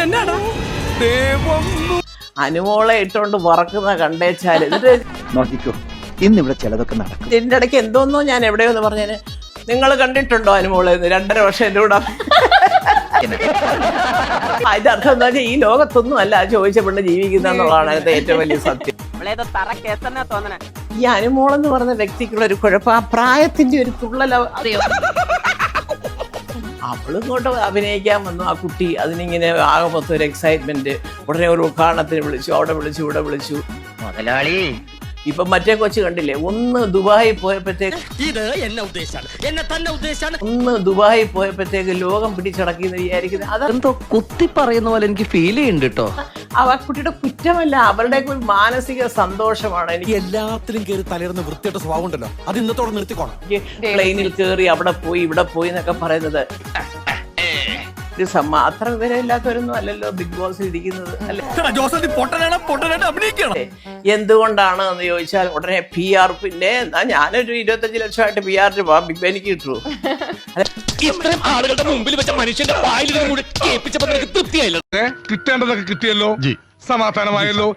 എന്നാടാ അനുമോളെ ഇട്ടോണ്ട് വറക്കുന്ന കണ്ടേച്ചാൽ എന്നിട്ട് നോക്കിക്കോ ഇന്നിവിടെ ചിലതൊക്കെ നടക്കും. ഇതിന്റെ ഇടയ്ക്ക് എന്തോന്നോ ഞാൻ എവിടെയോന്ന് പറഞ്ഞേന് നിങ്ങൾ കണ്ടിട്ടുണ്ടോ അനുമോളെ 2.5 വർഷം എൻ്റെ കൂടെ അതിന്റെ അർത്ഥം എന്താ വെച്ചാൽ ഈ ലോകത്തൊന്നും അല്ല ചോദിച്ച പെണ്ണ് ജീവിക്കുന്ന എന്നുള്ളതാണ് അതിന്റെ ഏറ്റവും വലിയ സത്യം. ഈ അനുമോളെന്ന് പറഞ്ഞ വ്യക്തിക്കുള്ള ഒരു കുഴപ്പം ആ പ്രായത്തിന്റെ ഒരു തുള്ളല അറിയോ. അവളിങ്ങോട്ട് അഭിനയിക്കാൻ വന്നു ആ കുട്ടി അതിനിങ്ങനെ ആകെ മൊത്തം ഒരു എക്സൈറ്റ്മെന്റ്. ഉടനെ ഒരു ഉദ്ഘാടനത്തിന് വിളിച്ചു, അവിടെ വിളിച്ചു, ഇവിടെ വിളിച്ചു. മുതലാളി ഇപ്പൊ മറ്റേ കൊച്ചു കണ്ടില്ലേ, ഒന്ന് ദുബായി പോയപ്പോഴത്തേക്ക് ലോകം പിടിച്ചടക്കിന്ന് വിചാരിക്കുന്നത് എന്തോ കുത്തി പറയുന്ന പോലെ എനിക്ക് ഫീൽ ചെയ്യുന്നുണ്ട് കേട്ടോ. ആ കുട്ടിയുടെ കുറ്റമല്ല, അവരുടെയൊക്കെ ഒരു മാനസിക സന്തോഷമാണ്. എനിക്ക് എല്ലാത്തിലും കയറി തലയിരുന്ന് വൃത്തിയായിട്ട് സ്വഭാവം ഉണ്ടല്ലോ, അത് ഇന്നത്തോടെ നിർത്തിക്കോണം. പ്ലെയിനിൽ കയറി അവിടെ പോയി ഇവിടെ പോയി എന്നൊക്കെ പറയുന്നത് ഒരു അത്ര വിവരമില്ലാത്തവരൊന്നും അല്ലല്ലോ ബിഗ് ബോസിൽ ഇരിക്കുന്നത് അല്ലേ. എന്തുകൊണ്ടാണ് എന്ന് ചോദിച്ചാൽ ഉടനെ PR പിന്നെ എന്നാ ഞാനൊരു 25 ലക്ഷമായിട്ട് PR പോവാം, ബിഗ് ബെനിക്ക് കിട്ടൂ. ഇത്രയും ആളുകളുടെ മുമ്പിൽ വെച്ച മനുഷ്യന്റെ വായിൽ തൃപ്തിയായില്ല. കിട്ടേണ്ടതൊക്കെ കിട്ടിയല്ലോ, സമാധാനമായല്ലോ.